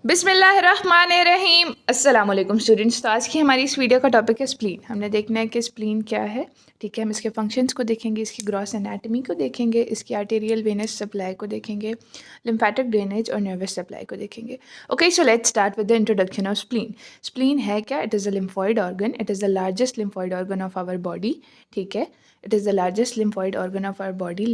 बिस्मिल्लाहिर्रहमानिर्रहीम। अस्सलाम वालेकुम स्टूडेंट्स। तो आज की हमारी इस वीडियो का टॉपिक है स्प्लीन। हमने देखना है कि स्प्लीन क्या है। ठीक है, हम इसके फंक्शंस को देखेंगे, इसकी ग्रॉस एनाटमी को देखेंगे, इसकी आर्टेरियल वेनस सप्लाई को देखेंगे, लिम्फेटिक ड्रेनेज और नर्वस सप्लाई को देखेंगे। Okay, so let's start with the introduction of spleen. Spleen है क्या? It is a lymphoid organ. It is the largest lymphoid organ of our body. ठीक है, it is the largest lymphoid organ of our body,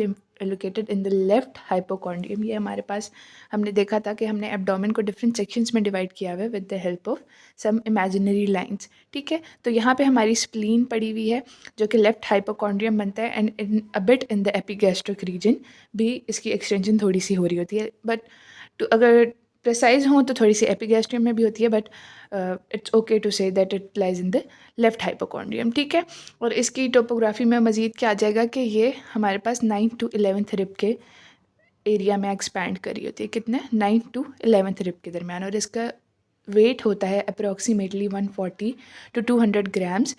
located in the left hypochondrium. ये हमारे पास हमने देखा था कि हमने एब्डोमेन को डिफरेंट सेक्शंस में डिवाइड किया हुआ है with the help of some imaginary lines. ठीक है, तो यहाँ पे हमारी स्प्लीन पड़ी हुई है जो कि लेफ्ट हाइपोकॉन्ड्रियम बनता है, and in a bit in the epigastric region भी इसकी एक्सटेंशन थोड़ी सी हो रही होती है, बट तो अगर प्रिसाइज हों तो थोड़ी सी एपिगैस्ट्रियम में भी होती है, but it's okay to say that it lies in the left hypochondrium. ठीक है, और इसकी टोपोग्राफी में मज़ीद क्या आ जाएगा कि ये हमारे पास 9 to 11th रिब के एरिया में एक्सपैंड करी होती है। कितने? 9 to 11th रिब के दरमियान, और इसका वेट होता है अप्रोक्सीमेटली 140 to 200 ग्राम्स।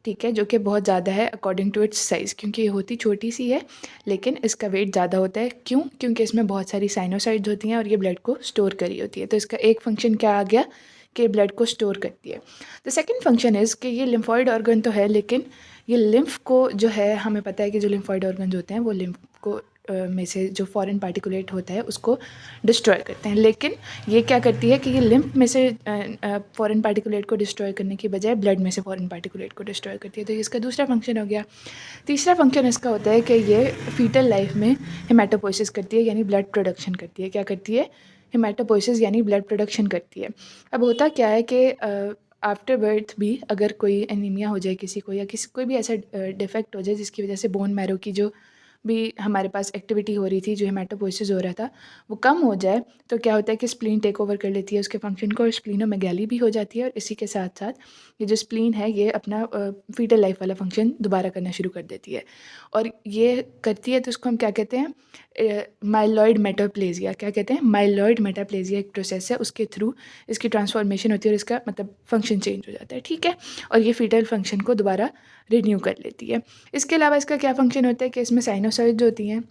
ठीक है, जो कि बहुत ज़्यादा है अकॉर्डिंग टू इट्स साइज़, क्योंकि ये होती छोटी सी है लेकिन इसका वेट ज़्यादा होता है। क्यों? क्योंकि इसमें बहुत सारी साइनोसाइड्स होती हैं और ये ब्लड को स्टोर करी होती है। तो इसका एक फंक्शन क्या आ गया कि ब्लड को स्टोर करती है। द सेकेंड फंक्शन इज़ कि ये लिम्फॉइड ऑर्गन तो है, लेकिन ये लिम्फ को जो है, हमें पता है कि जो लिम्फॉइड ऑर्गन होते हैं वो लिम्फ को में से जो फॉरेन पार्टिकुलेट होता है उसको डिस्ट्रॉय करते हैं। लेकिन ये क्या करती है कि ये लिम्फ में से फॉरेन पार्टिकुलेट को डिस्ट्रॉय करने की बजाय ब्लड में से फॉरेन पार्टिकुलेट को डिस्ट्रॉय करती है। तो ये इसका दूसरा फंक्शन हो गया। तीसरा फंक्शन इसका होता है कि ये फीटल लाइफ में हेमाटोपोइसिस करती है, यानी ब्लड प्रोडक्शन करती है। क्या करती है? हेमाटोपोइसिस यानी ब्लड प्रोडक्शन करती है। अब होता क्या है कि आफ्टर बर्थ भी अगर कोई एनीमिया हो जाए किसी को, या किसी कोई भी ऐसा डिफेक्ट हो जाए जिसकी वजह से बोन मैरो की जो भी हमारे पास एक्टिविटी हो रही थी, जो हेमाटोपोइसिस हो रहा था, वो कम हो जाए, तो क्या होता है कि स्प्लीन टेक ओवर कर लेती है उसके फंक्शन को, और स्प्लीनोमेगाली भी हो जाती है। और इसी के साथ साथ ये जो स्प्लीन है ये अपना फीटल लाइफ वाला फंक्शन दोबारा करना शुरू कर देती है। और ये करती है तो उसको हम क्या कहते हैं? Myeloid metaplasia. क्या कहते हैं? माइलॉइड मेटाप्लेजिया एक प्रोसेस है, उसके थ्रू इसकी ट्रांसफॉर्मेशन होती है और इसका मतलब फंक्शन चेंज हो जाता है। ठीक है, और ये फीटल फंक्शन को दोबारा रिन्यू कर लेती है। इसके अलावा इसका क्या फंक्शन होता है कि इसमें साइनोसॉइड्स होती हैं।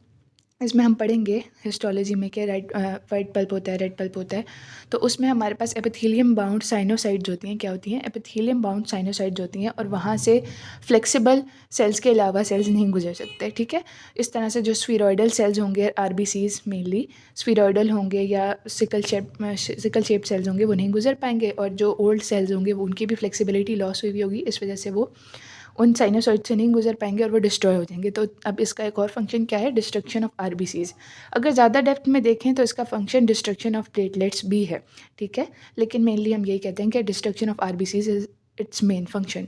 इसमें हम पढ़ेंगे हिस्टोलॉजी में कि वाइट पल्प होता है, रेड पल्प होता है। तो उसमें हमारे पास एपिथेलियम बाउंड साइनोसाइड्स होती हैं। क्या होती हैं? एपिथेलियम बाउंड साइनोसाइड्स होती हैं, और वहाँ से फ्लेक्सिबल सेल्स के अलावा सेल्स नहीं गुजर सकते। ठीक है, इस तरह से जो स्फीरॉइडल सेल्स होंगे, आरबीसीज मेनली स्फीरॉइडल होंगे, या सिकल शेप सेल्स होंगे, वो नहीं गुजर पाएंगे। और जो ओल्ड सेल्स होंगे वो उनकी भी फ्लेक्सिबिलिटी लॉस हुई होगी, इस वजह से वो उन साइनोसॉइड से नहीं गुजर पाएंगे और वो डिस्ट्रॉय हो जाएंगे। तो अब इसका एक और फंक्शन क्या है? Destruction of RBCs. अगर ज़्यादा डेप्थ में देखें तो इसका फंक्शन डिस्ट्रक्शन ऑफ प्लेटलेट्स भी है। ठीक है, लेकिन मेनली हम यही कहते हैं कि destruction of RBCs is it's main function.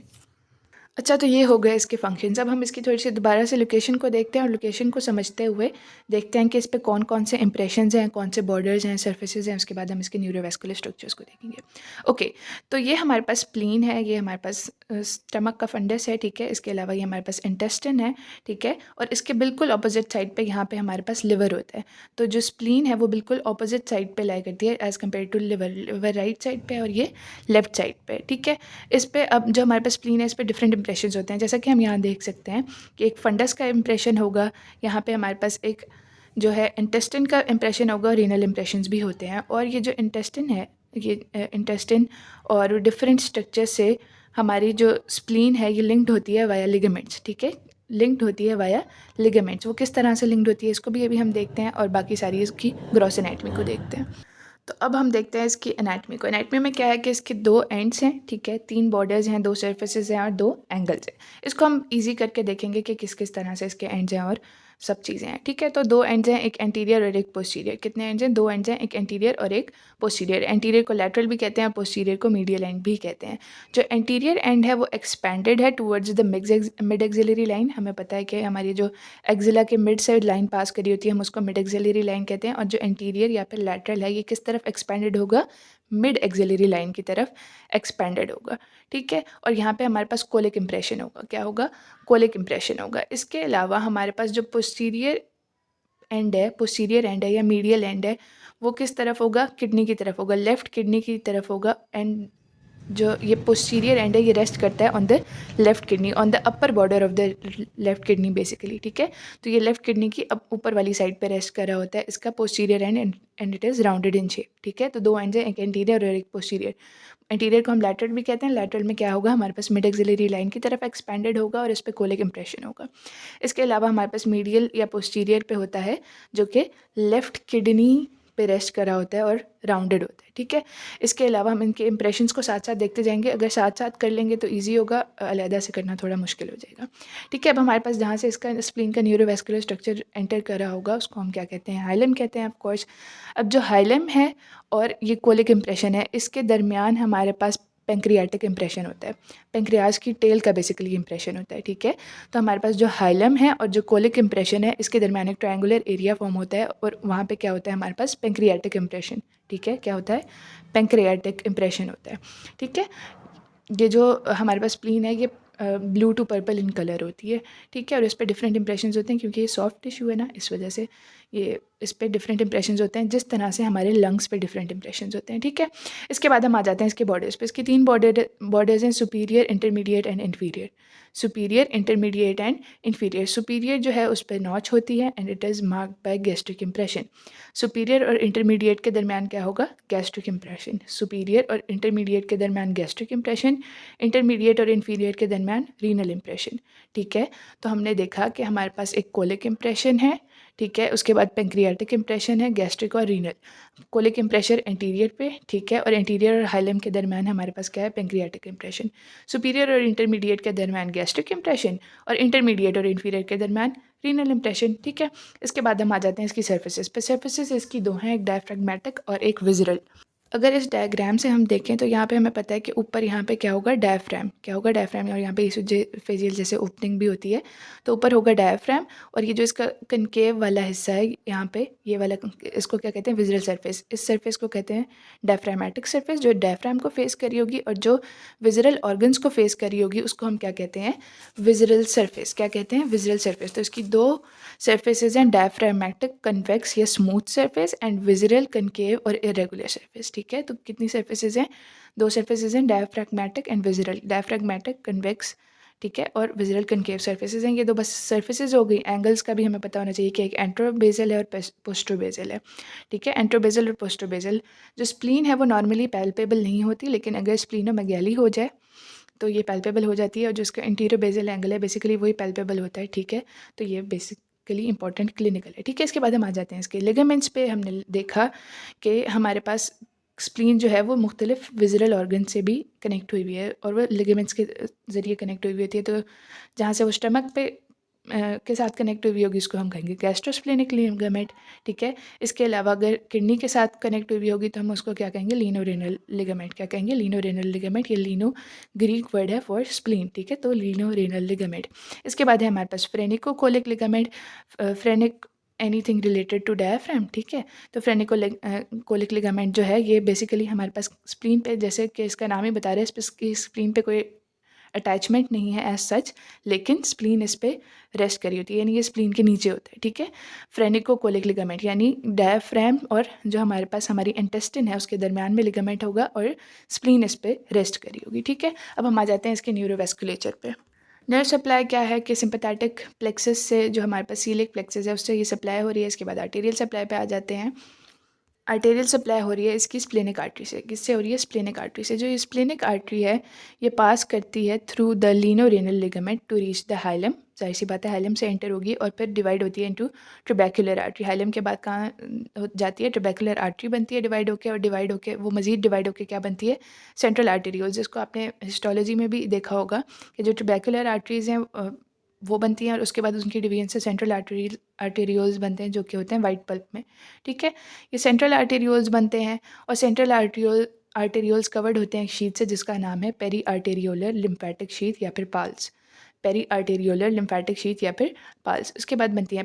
अच्छा, तो ये हो गए इसके फंक्शंस। अब हम इसकी थोड़ी सी दोबारा से लोकेशन को देखते हैं, और लोकेशन को समझते हुए देखते हैं कि इस पे कौन कौन से इंप्रेशंस हैं, कौन से बॉर्डर्स हैं, सर्फेसेज हैं। उसके बाद हम इसके न्यूरोवेस्कुलर स्ट्रक्चर्स को देखेंगे। ओके, तो ये हमारे पास स्प्लीन है, ये हमारे पास स्टमक का फंडस है। ठीक है, इसके अलावा ये हमारे पास इंटेस्टिन है। ठीक है, और इसके बिल्कुल अपोजिट साइड पे यहाँ पे हमारे पास लिवर होता है। तो जो स्प्लीन है वो बिल्कुल अपोजिट साइड पे लाई करती है as compare to liver. Liver right side पे और ये लेफ्ट साइड पे। ठीक है, इस पे अब जो हमारे पास स्प्लीन है इस पे डिफरेंट इंप्रेशंस होते हैं, जैसा कि हम यहाँ देख सकते हैं कि एक फंडस का इंप्रेशन होगा, यहाँ पे हमारे पास एक जो है इंटेस्टिन का इंप्रेशन होगा, रीनल इंप्रेशंस भी होते हैं। और ये जो इंटेस्टिन है, ये इंटेस्टिन और डिफरेंट स्ट्रक्चर से हमारी जो स्प्लीन है ये लिंक्ड होती है वाया लिगामेंट्स। ठीक है, लिंक्ड होती है वाया लिगामेंट्स। वो किस तरह से लिंक्ड होती है इसको भी अभी हम देखते हैं, और बाकी सारी इसकी ग्रॉस एनाटमी को देखते हैं। तो अब हम देखते हैं इसकी एनाटमी को। एनाटमी में क्या है कि इसके दो एंड्स हैं। ठीक है, 3 बॉर्डर्स हैं, 2 सर्फेसेस हैं और 2 एंगल्स हैं। इसको हम इजी करके देखेंगे कि किस किस तरह से इसके एंड्स हैं और सब चीज़ें हैं। ठीक है, तो 2 एंड्स हैं, एक एंटीरियर और एक पोस्टीरियर। कितने एंड्स हैं? 2 एंड्स हैं, एक एंटीरियर और एक पोस्टीरियर। एंटीरियर को लैटरल भी कहते हैं, पोस्टीरियर को मीडियल एंड भी कहते हैं। जो एंटीरियर एंड है वो एक्सपेंडेड है towards the mid axillary line. हमें पता है कि हमारी जो एक्सिला के मिड साइड लाइन पास करी होती है हम उसको मिड एक्सिलरी लाइन कहते हैं। और जो एंटीरियर या फिर लैटरल है ये किस तरफ एक्सपेंडेड होगा? मिड एक्सिलरी लाइन की तरफ एक्सपेंडेड होगा। ठीक है, और यहाँ पे हमारे पास कोलिक इंप्रेशन होगा। क्या होगा? कोलिक इंप्रेशन होगा। इसके अलावा हमारे पास जो पोस्टीरियर एंड है या मीडियल एंड है वो किस तरफ होगा? किडनी की तरफ होगा, लेफ्ट किडनी की तरफ होगा। एंड जो ये पोस्टीरियर एंड है ये रेस्ट करता है on the left kidney, on the upper border of the left kidney basically, ठीक है। तो ये लेफ़्ट किडनी की ऊपर वाली साइड पे रेस्ट कर रहा होता है इसका posterior and it is rounded in shape, ठीक है। तो दो एंड्स हैं, एक एंटीरियर और एक पोस्टीरियर। एंटीरियर को हम लैटरल भी कहते हैं। लैटरल में क्या होगा, हमारे पास मिड एक्सिलरी लाइन की तरफ एक्सपेंडेड होगा और इस पे कोलिक इंप्रेशन होगा। इसके अलावा हमारे पास मीडियल या पोस्टीरियर पे होता है जो कि लेफ़्ट किडनी पे रेस्ट करा होता है और राउंडेड होता है, ठीक है। इसके अलावा हम इनके इंप्रेशंस को साथ साथ देखते जाएंगे। अगर साथ साथ कर लेंगे तो ईजी होगा, अलहदा से करना थोड़ा मुश्किल हो जाएगा, ठीक है। अब हमारे पास जहाँ से इसका स्प्लीन का न्यूरोवेस्कुलर स्ट्रक्चर एंटर करा होगा उसको हम क्या कहते हैं, हाइलम कहते हैं ऑफकोर्स। अब जो हाइलम है और ये कोलिक इंप्रेशन है, इसके दरमियान हमारे पास पेंक्रियाटिक इंप्रेशन होता है। पेंक्रियाज की टेल का बेसिकली इंप्रेशन होता है, ठीक है। तो हमारे पास जो हाइलम है और जो कोलिक इंप्रेशन है, इसके दरमियान एक ट्रायंगुलर एरिया फॉर्म होता है और वहाँ पे क्या होता है, हमारे पास पेंक्रियाटिक इंप्रेशन, ठीक है। क्या होता है, पेंक्रियाटिक इंप्रेशन होता है, ठीक है। ये जो हमारे पास स्प्लीन है ये blue to purple in colour होती है, ठीक है। और इस पर डिफरेंट इंप्रेशंस होते हैं क्योंकि ये सॉफ्ट टिश्यू है ना, इस वजह से ये इस पर डिफरेंट इंप्रेशंस होते हैं, जिस तरह से हमारे लंग्स पे डिफरेंट इंप्रेशंस होते हैं, ठीक है। इसके बाद हम आ जाते हैं इसके बॉर्डर्स पे। इसकी 3 बॉर्डर्स हैं, superior, intermediate and inferior. Superior, intermediate and inferior. Superior जो है उस पर नॉच होती है and it is marked by gastric impression. Superior और इंटरमीडिएट के दरमियान क्या होगा, गैस्ट्रिक इंप्रेशन। सुपीरियर और इंटरमीडिएट के दरमियान गैस्ट्रिक इंप्रेशन, इंटरमीडिएट और इन्फीरियर के दरमियान रीनल इंप्रेशन, ठीक है। तो हमने देखा कि हमारे पास एक कोलिक इंप्रेशन है, ठीक है। उसके बाद पेंक्रियाटिक इंप्रेशन है, गैस्ट्रिक और रीनल। कोलिक इंप्रेशन एंटीरियर पे, ठीक है। और एंटीरियर और हाइलम के दरमियान हमारे पास क्या है, पेंक्रियाटिक इंप्रेशन। सुपीरियर और इंटरमीडिएट के दरमियान गैस्ट्रिक इंप्रेशन और इंटरमीडिएट और इन्फीरियर के दरमियान रीनल इंप्रेशन, ठीक है। इसके बाद हम आ जाते हैं इसकी सर्फेसेस पे। सर्फेसेस इसकी दो हैं, एक डायफ्रैग्मेटिक और एक विज़रल। अगर इस डायग्राम से हम देखें तो यहाँ पे हमें पता है कि ऊपर यहाँ पे क्या होगा, डायफ्राम। क्या होगा, डायफ्राम। और यहाँ पे फेजियल जैसे ओपनिंग भी होती है, तो ऊपर होगा डायफ्राम। और ये जो इसका कनकेव वाला हिस्सा है यहाँ पे, ये वाला इसको क्या कहते हैं, विज़रल सरफेस। इस सरफेस को कहते हैं डायफ्रामेटिक सरफेस, जो डायफ्राम को फेस करी होगी, और जो विज़रल ऑर्गन्स को फेस करी होगी उसको हम क्या कहते हैं, विज़रल सरफेस। क्या कहते हैं, विज़रल सरफेस। तो इसकी दो सरफेसेज हैं, डायफ्रामेटिक कन्वेक्स या स्मूथ सरफेस एंड विज़रल कनकेव और इरेगुलर सरफेस, ठीक है। तो कितनी सरफेसेज हैं, दो सरफेसेज हैं, डायफ्रैग्मेटिक एंड विज़रल। डायफ्रैग्मेटिक कन्वेक्स, ठीक है, और विज़रल कनकेव सरफेसेज हैं। ये दो बस सरफेसेज हो गई। एंगल्स का भी हमें पता होना चाहिए कि एक एंट्रोबेजल है और पोस्ट्रोबेजल है, ठीक है। एंट्रोबेजल और पोस्ट्रोबेजल। जो स्प्लीन है वो नॉर्मली पैल्पेबल नहीं होती, लेकिन अगर स्प्लीनोमेगैली हो जाए तो ये पैल्पेबल हो जाती है। और जो इसका इंटीरियर बेजल एंगल है बेसिकली वही पैल्पेबल होता है, ठीक है। तो ये बेसिकली इंपॉर्टेंट क्लिनिकल है, ठीक है। इसके बाद हम आ जाते हैं इसके लिगामेंट्स पे। हमने देखा कि हमारे पास स्प्लीन जो है वो मुख्तलिफ विज़रल ऑर्गन से भी कनेक्ट हुई हुई है और वो लिगामेंट्स के ज़रिए कनेक्ट हुई हुई होती है। तो जहाँ से वो स्टमक पे के साथ कनेक्ट हुई होगी उसको हम कहेंगे गैस्ट्रोस्प्लेनिक लिगामेंट, ठीक है। इसके अलावा अगर किडनी के साथ कनेक्ट हुई होगी तो हम उसको क्या कहेंगे, लीनो-रेनल लिगामेंट। क्या कहेंगे, लीनो-रेनल लिगामेंट। ये लीनो ग्रीक वर्ड है फॉर स्प्लीन, ठीक है। तो लीनो-रेनल लिगामेंट। इसके बाद है हमारे पास phrenicocolic ligament. Phrenic anything related to diaphragm, ठीक है। तो कोलिक लिगामेंट जो है ये बेसिकली हमारे पास स्प्लीन पे, जैसे कि इसका नाम ही बता रहा है, स्प्लीन पे कोई अटैचमेंट नहीं है एज सच, लेकिन स्प्लीन इस पे रेस्ट करी होती है, यानी ये स्प्लीन के नीचे होता है, ठीक है। फ्रेनिकोकोलिक लिगामेंट यानी डायफ्राम और जो हमारे पास हमारी इंटेस्टिन है उसके दरमियान में लिगामेंट होगा और स्प्लीन इस पे रेस्ट करी होगी, ठीक है। अब हम आ जाते हैं इसके न्यूरोवेस्कुलेचर पे। नर्व सप्लाई क्या है कि सिंपैथेटिक प्लेक्सस से, जो हमारे पास सीलिक प्लेक्सस है उससे ये सप्लाई हो रही है। इसके बाद आर्टेरियल सप्लाई पे आ जाते हैं। आर्टेरियल सप्लाई हो रही है इसकी स्प्लेनिक आर्टरी से। किससे हो रही है, स्प्लेनिक आर्टरी से। जो ये स्प्लेनिक आर्टरी है ये पास करती है through the lienorenal ligament to reach the hilum. जाहिर सी बात है हाइलम से एंटर होगी और फिर डिवाइड होती है इनटू ट्रबैक्युलर आर्टरी। हाइलम के बाद कहाँ हो जाती है, ट्रबैक्युलर आर्टरी बनती है डिवाइड होके, और डिवाइड होके वो मज़ीद डिवाइड होके क्या बनती है, सेंट्रल आर्टेरियोल। जिसको आपने हिस्टोलॉजी में भी देखा होगा कि जो ट्रबैक्युलर आर्टरीज़ हैं वो बनती हैं और उसके बाद उनकी डिवीजन से सेंट्रल आर्टेरियोल्स बनते हैं जो कि होते हैं वाइट पल्प में, ठीक है। ये सेंट्रल आर्टेरियोल्स बनते हैं और सेंट्रल आर्टेरियोल्स कवर्ड होते हैं एक शीट से जिसका नाम है पेरी आर्टेरियोलर लिम्फेटिक शीट या फिर पाल्स। पेरी आर्टेरियोलर लिम्फेटिक शीट या फिर पाल्स। उसके बाद बनती हैं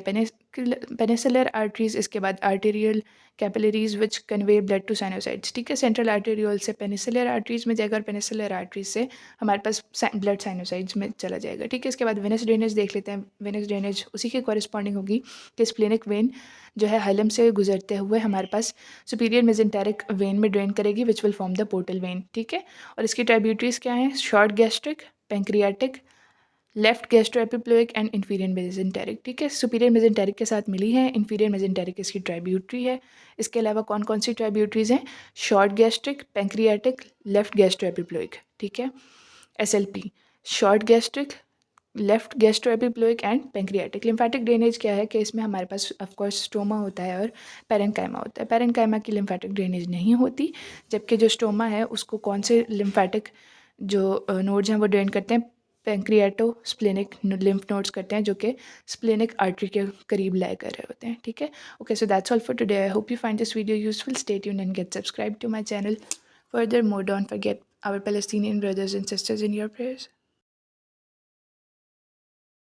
पेनिसिलर आर्टरीज, इसके बाद arterial capillaries which convey blood to sinusoids. ठीक है, सेंट्रल आर्टेरियोल से पेनिसिलर आर्टरीज में जाएगा और पेनिसिलर आर्टरीज से हमारे पास ब्लड साइनोसाइड्स में चला जाएगा। ठीक है, इसके बाद वेनस ड्रेनेज देख लेते हैं। वेनस ड्रेनेज उसी के कॉरेस्पॉन्डिंग होगी कि स्प्लेनिक वेन जो है हाइलम से गुजरते हुए हमारे पास सुपीरियर मेजेंटेरिक वेन में ड्रेन करेगी which will form the portal vein. ठीक है, और इसकी ट्राइब्यूटरीज क्या हैं? Short gastric, pancreatic, left gastroepiploic and inferior mesenteric. ठीक है, सुपीरियर मेजेंटेरिक के साथ मिली है, इंफीरियर मेजेंटेरिक इसकी ट्राइब्यूटरी है। इसके अलावा कौन कौन सी ट्राइब्यूटरीज हैं? Short gastric, pancreatic, left gastroepiploic. ठीक है, SLP, short gastric, left gastroepiploic and pancreatic. Lymphatic drainage क्या है कि इसमें हमारे पास ऑफकोर्स स्टोमा होता है और पैरेन्काइमा होता है। पैरेन्काइमा की लिम्फेटिक ड्रेनेज नहीं होती, जबकि जो स्टोमा है उसको कौन से लिम्फेटिक जो नोड्स हैं वो ड्रेन करते हैं? पैंक्रियाटो स्प्लेनिक लिम्फ नोड्स करते हैं, जो कि स्प्लेनिक आर्टरी के करीब लाई कर रहे होते हैं। ठीक है, okay, so that's all for today. I hope you find this video useful. Stay tuned and get subscribe to my channel. Furthermore, don't forget our Palestinian brothers and sisters in your prayers.